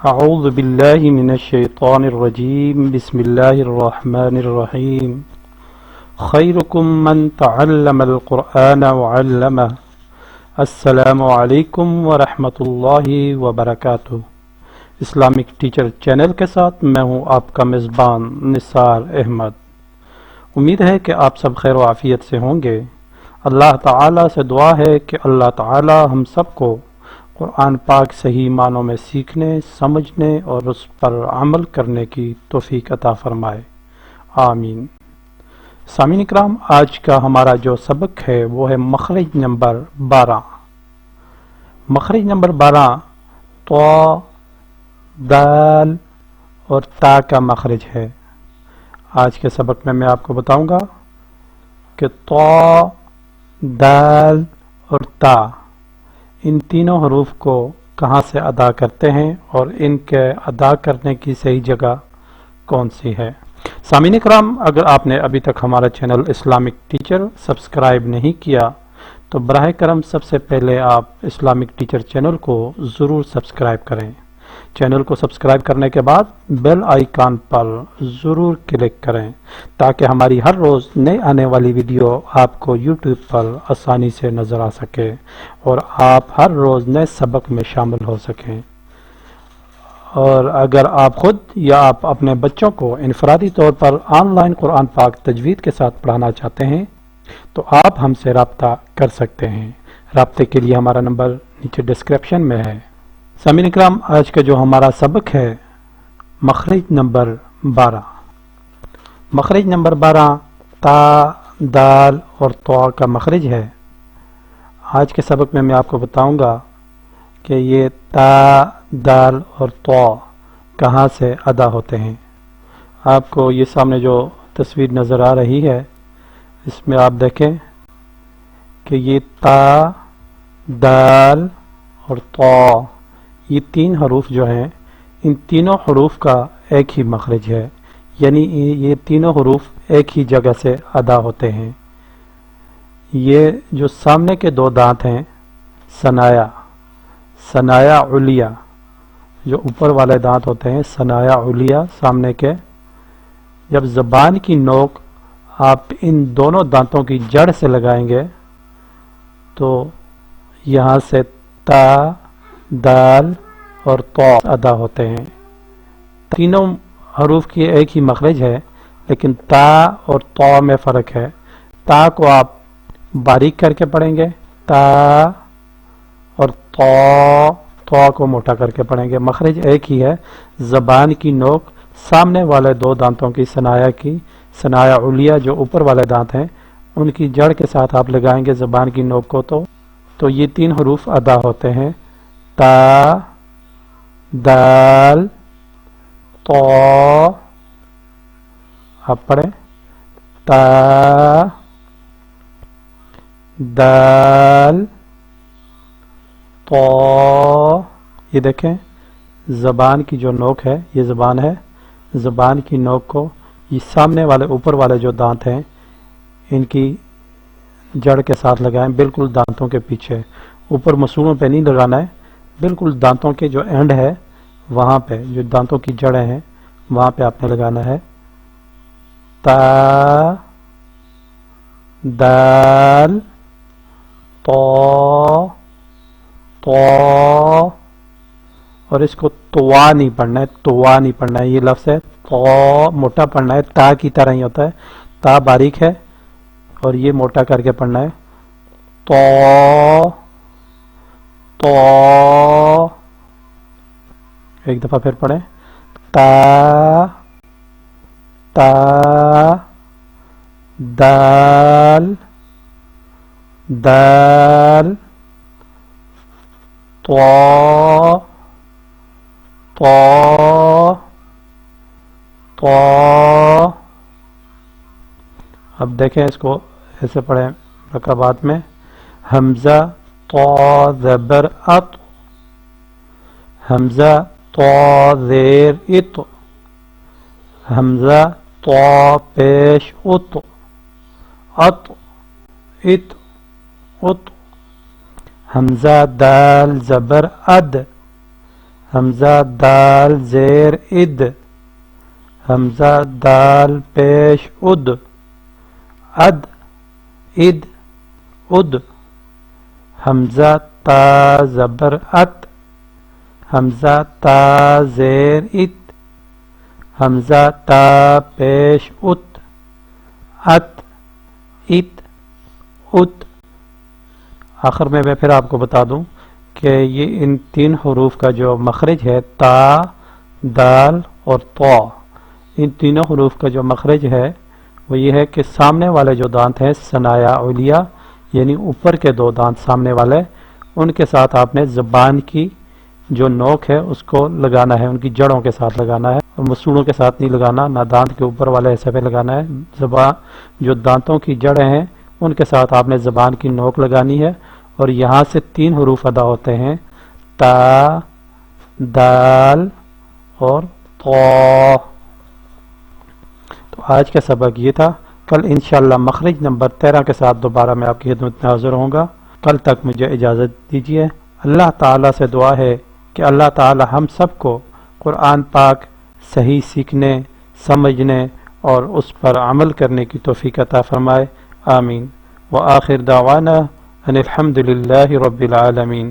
اعوذ باللہ من الشیطان الرجیم بسم اللہ الرحمن الرحیم خیرکم من تعلم القرآن وعلمہ السلام علیکم ورحمۃ اللہ وبرکاتہ۔ اسلامک ٹیچر چینل کے ساتھ میں ہوں آپ کا میزبان نثار احمد۔ امید ہے کہ آپ سب خیر و عافیت سے ہوں گے۔ اللہ تعالیٰ سے دعا ہے کہ اللہ تعالیٰ ہم سب کو قرآن پاک صحیح معنوں میں سیکھنے، سمجھنے اور اس پر عمل کرنے کی توفیق عطا فرمائے، آمین۔ سامعین اکرام، آج کا ہمارا جو سبق ہے وہ ہے مخرج نمبر 12۔ مخرج نمبر 12 تو، دال اور تا کا مخرج ہے۔ آج کے سبق میں آپ کو بتاؤں گا کہ تو، دال اور تا ان تینوں حروف کو کہاں سے ادا کرتے ہیں اور ان کے ادا کرنے کی صحیح جگہ کون سی ہے۔ سامعین اکرام، اگر آپ نے ابھی تک ہمارا چینل اسلامک ٹیچر سبسکرائب نہیں کیا تو براہ کرم سب سے پہلے آپ اسلامک ٹیچر چینل کو ضرور سبسکرائب کریں۔ چینل کو سبسکرائب کرنے کے بعد بیل آئیکن پر ضرور کلک کریں تاکہ ہماری ہر روز نئے آنے والی ویڈیو آپ کو یوٹیوب پر آسانی سے نظر آ سکے اور آپ ہر روز نئے سبق میں شامل ہو سکیں۔ اور اگر آپ خود یا آپ اپنے بچوں کو انفرادی طور پر آن لائن قرآن پاک تجوید کے ساتھ پڑھانا چاہتے ہیں تو آپ ہم سے رابطہ کر سکتے ہیں۔ رابطے کے لیے ہمارا نمبر نیچے ڈسکرپشن میں ہے۔ سامعین اکرام، آج کا جو ہمارا سبق ہے مخرج نمبر 12۔ مخرج نمبر 12 تا، دال اور تو کا مخرج ہے۔ آج کے سبق میں آپ کو بتاؤں گا کہ یہ تا، دال اور تو کہاں سے ادا ہوتے ہیں۔ آپ کو یہ سامنے جو تصویر نظر آ رہی ہے اس میں آپ دیکھیں کہ یہ تا، دال اور تو یہ تین حروف جو ہیں ان تینوں حروف کا ایک ہی مخرج ہے، یعنی یہ تینوں حروف ایک ہی جگہ سے ادا ہوتے ہیں۔ یہ جو سامنے کے دو دانت ہیں، ثنایا علیہ، جو اوپر والے دانت ہوتے ہیں ثنایا علیہ سامنے کے، جب زبان کی نوک آپ ان دونوں دانتوں کی جڑ سے لگائیں گے تو یہاں سے تا، دال اور تو ادا ہوتے ہیں۔ تینوں حروف کی ایک ہی مخرج ہے لیکن تا اور تو میں فرق ہے۔ تا کو آپ باریک کر کے پڑھیں گے تا، اور تو کو موٹا کر کے پڑھیں گے۔ مخرج ایک ہی ہے۔ زبان کی نوک سامنے والے دو دانتوں کی ثنایا علیہ جو اوپر والے دانت ہیں ان کی جڑ کے ساتھ آپ لگائیں گے زبان کی نوک کو تو یہ تین حروف ادا ہوتے ہیں، تا، دال، تو۔ آپ پڑھیں تا، دال، تو۔ یہ دیکھیں زبان کی جو نوک ہے، یہ زبان ہے، زبان کی نوک کو یہ سامنے والے اوپر والے جو دانت ہیں ان کی جڑ کے ساتھ لگائیں، بالکل دانتوں کے پیچھے، اوپر مسوڑوں پہ نہیں لگانا ہے، بالکل دانتوں کے جو اینڈ ہے وہاں پہ، جو دانتوں کی جڑیں ہیں وہاں پہ آپ نے لگانا ہے۔ تا، دال، تو، اور اس کو توا نہیں پڑھنا ہے، یہ لفظ ہے تو موٹا پڑھنا ہے، تا کی طرح ہی ہوتا ہے، تا باریک ہے اور یہ موٹا کر کے پڑھنا ہے، تو۔ ایک دفعہ پھر پڑھیں، تا، دال، تو۔ اب دیکھیں اس کو ایسے پڑھیں رکعات میں، حمزہ تو زبر ات، حمزہ تو زیر ات، حمزہ تو پیش ات، ات، حمزہ دال زبر اد، حمزہ دال زیر اد، حمزہ دال پیش اد، اد اد اد، حمزہ تا زبر ات، حمزہ تا زیر ات، حمزہ تا پیش ات، ات ات ات۔ آخر میں پھر آپ کو بتا دوں کہ یہ ان تین حروف کا جو مخرج ہے تا، دال اور طا، ان تینوں حروف کا جو مخرج ہے وہ یہ ہے کہ سامنے والے جو دانت ہیں ثنایا علیہ یعنی اوپر کے دو دانت سامنے والے، ان کے ساتھ آپ نے زبان کی جو نوک ہے اس کو لگانا ہے، ان کی جڑوں کے ساتھ لگانا ہے، اور مسوڑوں کے ساتھ نہیں لگانا، نہ دانت کے اوپر والے حصے پہ لگانا ہے۔ زبان جو دانتوں کی جڑیں ہیں ان کے ساتھ آپ نے زبان کی نوک لگانی ہے، اور یہاں سے تین حروف ادا ہوتے ہیں، تا، دال اور طا۔ تو آج کا سبق یہ تھا، کل انشاءاللہ مخرج نمبر 13 کے ساتھ دوبارہ میں آپ کی خدمت میں حاضر ہوں گا۔ کل تک مجھے اجازت دیجیے۔ اللہ تعالیٰ سے دعا ہے کہ اللہ تعالیٰ ہم سب کو قرآن پاک صحیح سیکھنے، سمجھنے اور اس پر عمل کرنے کی توفیق عطا فرمائے، آمین۔ وآخر دعوانا ان الحمد للہ رب العالمین۔